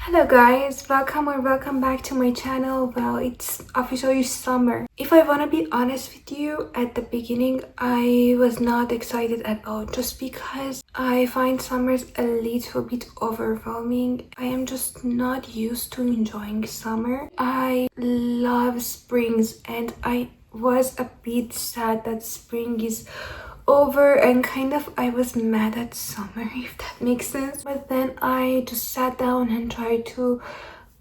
Hello guys, welcome back to my channel. Well, it's officially summer. If I want to be honest with you, at the beginning I was not excited at all, just because I find summers a little bit overwhelming. I am just not used to enjoying summer. I love springs, and I was a bit sad that spring is over, and kind of I was mad at summer, if that makes sense. But then I just sat down and tried to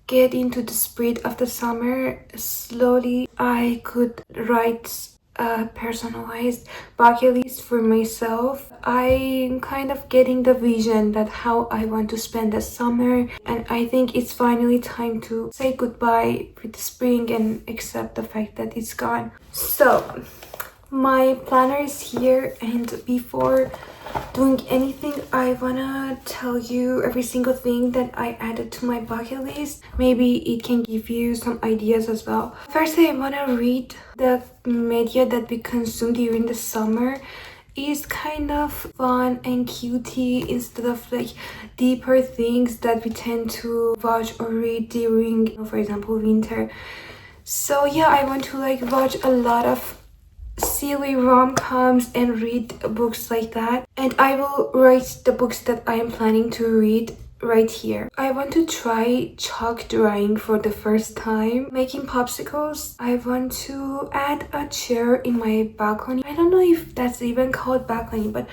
get into the spirit of the summer. Slowly I could write a personalized bucket list for myself. I'm kind of getting the vision that how I want to spend the summer, and I think it's finally time to say goodbye with the spring and accept the fact that it's gone. So my planner is here, and before doing anything I wanna tell you every single thing that I added to my bucket list. Maybe it can give you some ideas as well. First, I wanna read the media that we consume during the summer. Is kind of fun and cutie instead of like deeper things that we tend to watch or read during, for example, winter. So yeah, I want to like watch a lot of silly rom-coms and read books like that, and I will write the books that I am planning to read right here. I want to try chalk drawing for the first time, making popsicles. I want to add a chair in my balcony. I don't know if that's even called balcony, but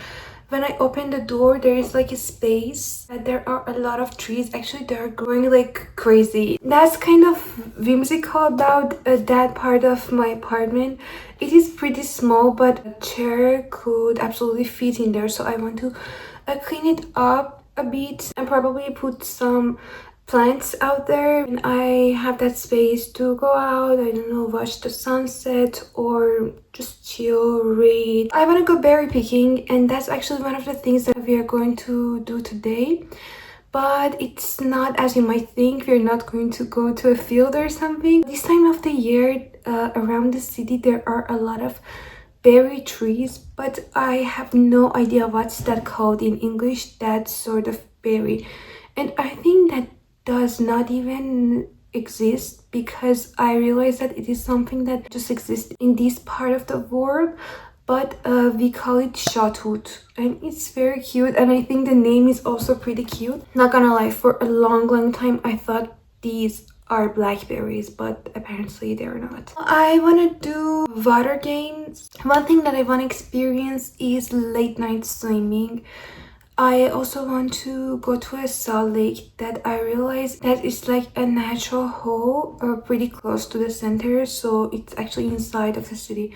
when I open the door, there is like a space. There are a lot of trees. Actually, they're growing like crazy. That's kind of whimsical about that part of my apartment. It is pretty small, but a chair could absolutely fit in there. So I want to clean it up a bit and probably put some plants out there, and I have that space to go out, I don't know, watch the sunset or just chill, read. I want to go berry picking, and that's actually one of the things that we are going to do today. But it's not as you might think. We're not going to go to a field or something. This time of the year, around the city, there are a lot of berry trees, but I have no idea what's that called in English, that sort of berry. And I think that does not even exist, because I realized that it is something that just exists in this part of the world, but we call it shotwood, and it's very cute, and I think the name is also pretty cute. Not gonna lie, for a long time I thought these are blackberries, but apparently they're not. I want to do water games. One thing that I want to experience is late night swimming. I also want to go to a salt lake that I realized that it's like a natural hole pretty close to the center, so it's actually inside of the city,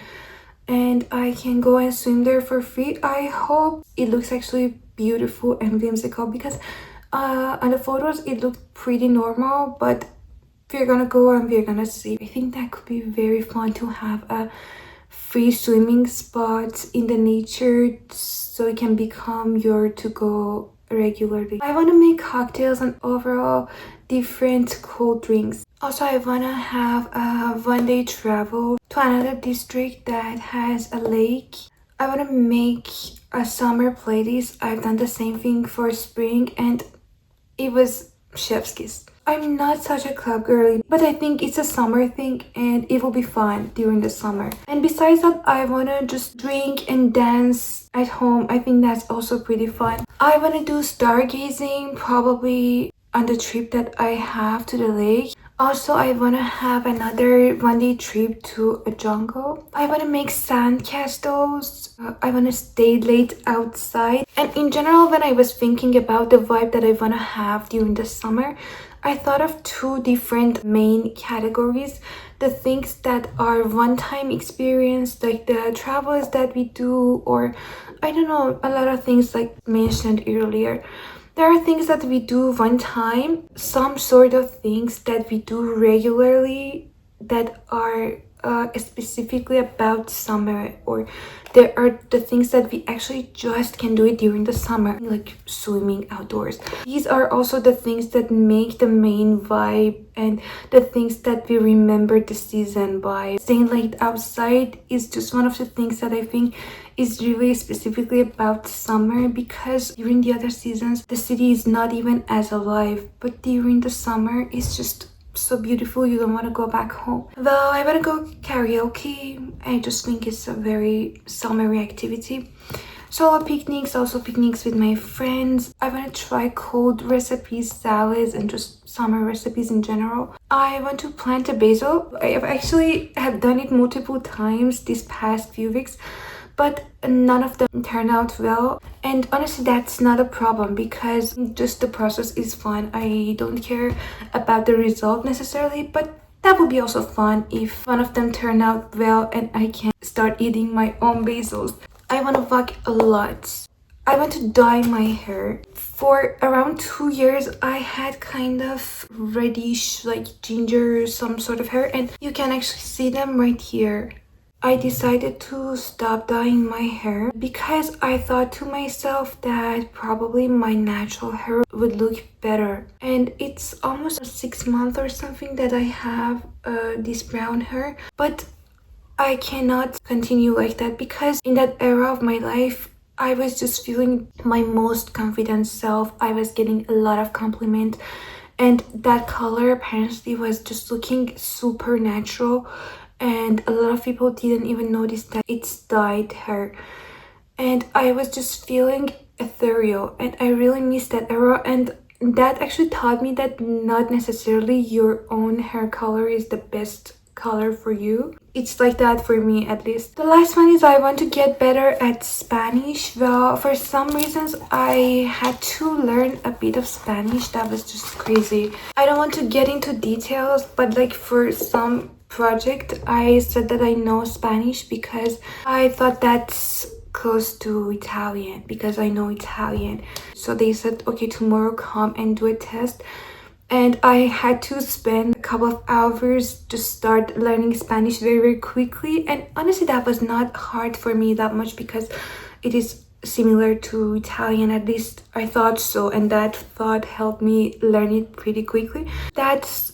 and I can go and swim there for free. I hope it looks actually beautiful and whimsical, because on the photos it looked pretty normal, but we're gonna go and we're gonna see. I think that could be very fun to have a free swimming spot in the nature, so it can become your to-go regularly. I want to make cocktails and overall different cold drinks. Also, I want to have a one-day travel to another district that has a lake. I want to make a summer playlist. I've done the same thing for spring, and it was chef's kiss. I'm not such a club girly, but I think it's a summer thing and it will be fun during the summer. And besides that, I wanna just drink and dance at home. I think that's also pretty fun. I wanna do stargazing, probably on the trip that I have to the lake. Also, I wanna have another one-day trip to a jungle. I wanna make sand castles. I wanna stay late outside. And in general, when I was thinking about the vibe that I wanna have during the summer, I thought of two different main categories. The things that are one-time experience, like the travels that we do, or I don't know, a lot of things like mentioned earlier. There are things that we do one time, some sort of things that we do regularly that are specifically about summer, or there are the things that we actually just can do it during the summer, like swimming outdoors. These are also the things that make the main vibe and the things that we remember the season by. Staying late outside is just one of the things that I think is really specifically about summer, because during the other seasons the city is not even as alive, but during the summer it's just so beautiful. You don't want to go back home. Though I want to go karaoke, I just think it's a very summery activity. Solo picnics, also picnics with my friends. I want to try cold recipes, salads, and just summer recipes in general. I want to plant a basil. I have done it multiple times these past few weeks, but none of them turn out well. And honestly, that's not a problem, because just the process is fun. I don't care about the result necessarily, but that would be also fun if one of them turn out well and I can start eating my own basils. I want to walk a lot. I want to dye my hair. For around 2 years, I had kind of reddish, like ginger, some sort of hair, and you can actually see them right here. I decided to stop dyeing my hair because I thought to myself that probably my natural hair would look better. And it's almost 6 months or something that I have this brown hair, but I cannot continue like that, because in that era of my life, I was just feeling my most confident self. I was getting a lot of compliment, and that color apparently was just looking super natural, and a lot of people didn't even notice that it's dyed hair. And I was just feeling ethereal, and I really miss that era. And that actually taught me that not necessarily your own hair color is the best color for you. It's like that for me, at least. The last one is I want to get better at Spanish. Well, for some reasons I had to learn a bit of Spanish. That was just crazy. I don't want to get into details, but like for some project I said that I know Spanish because I thought that's close to Italian, because I know Italian. So they said, okay, tomorrow come and do a test. And I had to spend a couple of hours to start learning Spanish very, very quickly. And honestly, that was not hard for me that much, because it is similar to Italian, at least I thought so. And that thought helped me learn it pretty quickly. That's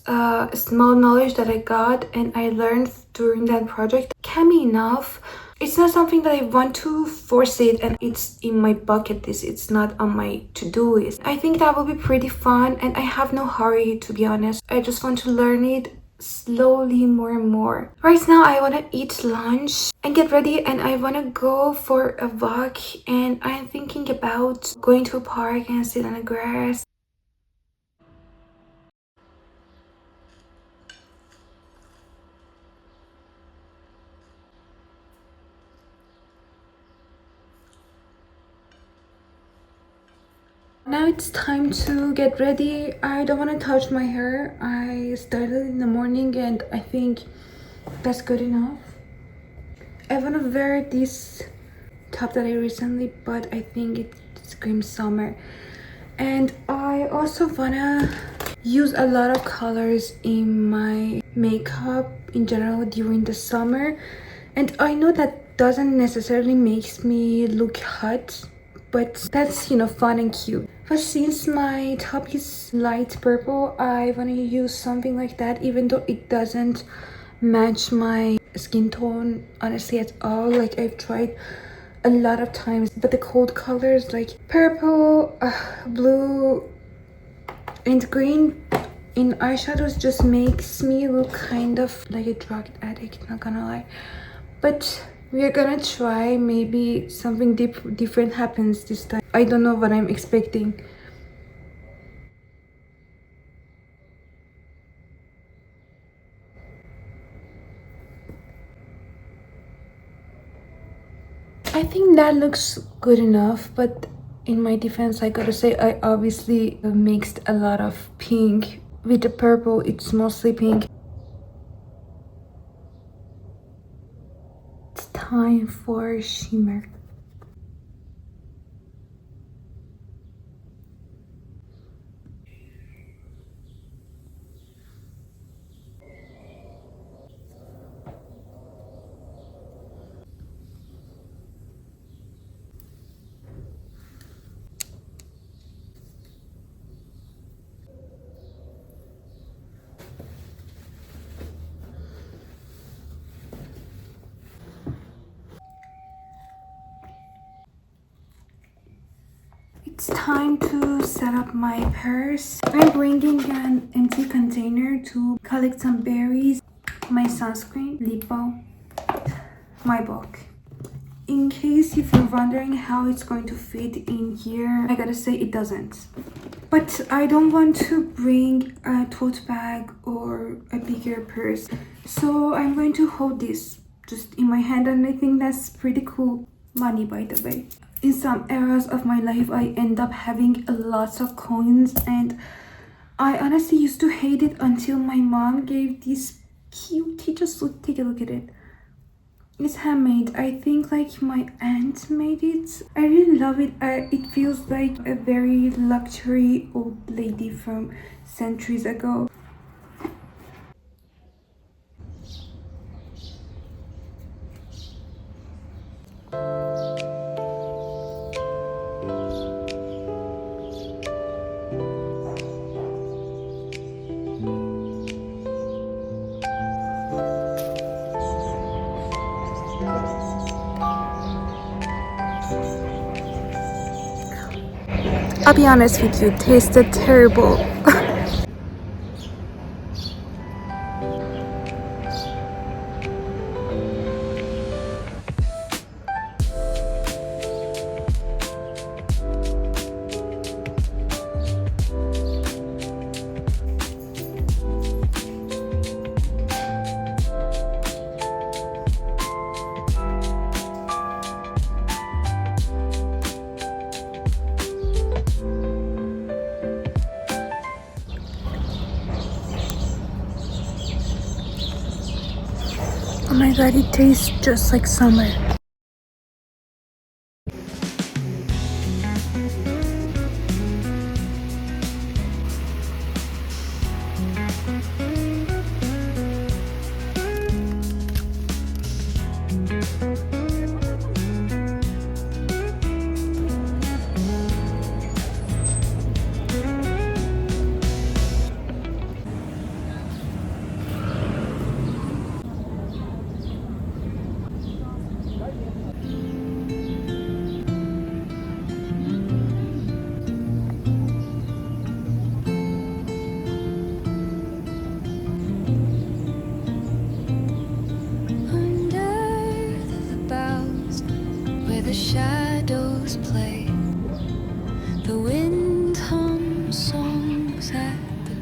small knowledge that I got and I learned during that project can be enough. It's not something that I want to force it and it's in my bucket list. It's not on my to-do list. I think that will be pretty fun, and I have no hurry, to be honest. I just want to learn it slowly, more and more. Right now I want to eat lunch and get ready, and I want to go for a walk, and I'm thinking about going to a park and sit on the grass. Now it's time to get ready. I don't want to touch my hair. I started in the morning and I think that's good enough. I want to wear this top that I recently bought. I think it screams summer. And I also want to use a lot of colors in my makeup in general during the summer. And I know that doesn't necessarily makes me look hot, but that's, fun and cute. But since my top is light purple, I want to use something like that, even though it doesn't match my skin tone honestly at all. Like, I've tried a lot of times, but the cold colors like purple, blue, and green in eyeshadows just makes me look kind of like a drug addict, not gonna lie. But we're gonna try. Maybe something different happens this time. I don't know what I'm expecting. I think that looks good enough, but in my defense, I gotta say I obviously mixed a lot of pink with the purple. It's mostly pink. It's time for shimmer. it's time to set up my purse. I'm bringing an empty container to collect some berries, my sunscreen, lip balm, my book. In case if you're wondering how it's going to fit in here, I gotta say it doesn't. But I don't want to bring a tote bag or a bigger purse, so I'm going to hold this just in my hand, and I think that's pretty cool. Money, by the way. In some eras of my life, I end up having lots of coins, and I honestly used to hate it until my mom gave this cutie. Just look, take a look at it. It's handmade. I think like my aunt made it. I really love it. It feels like a very luxury old lady from centuries ago. I'll be honest with you, it tasted terrible. Oh my god, it tastes just like summer. The shadows play, the wind hums songs at the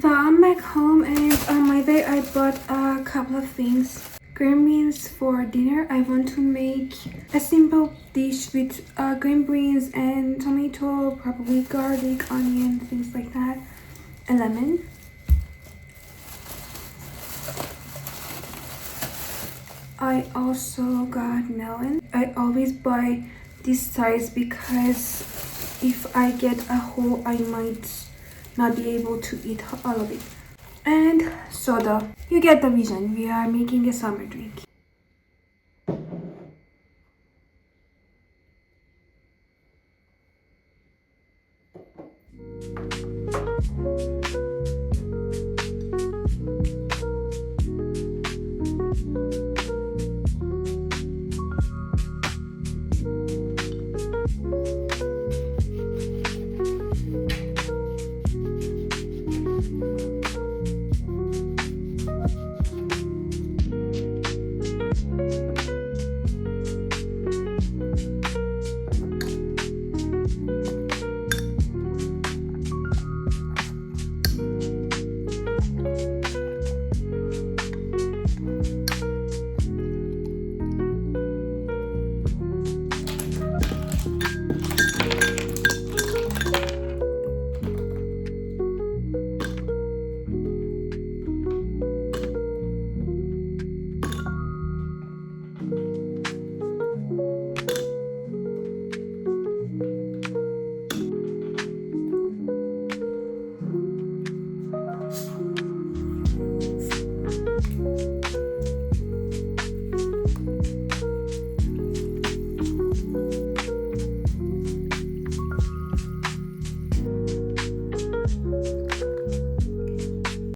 So I'm back home, and on my way I bought a couple of things. Green beans for dinner. I want to make a simple dish with green beans and tomato, probably garlic, onion, things like that, and lemon. I also got melon. I always buy this size because if I get a whole, I might not be able to eat all of it. And soda. You get the vision. We are making a summer drink.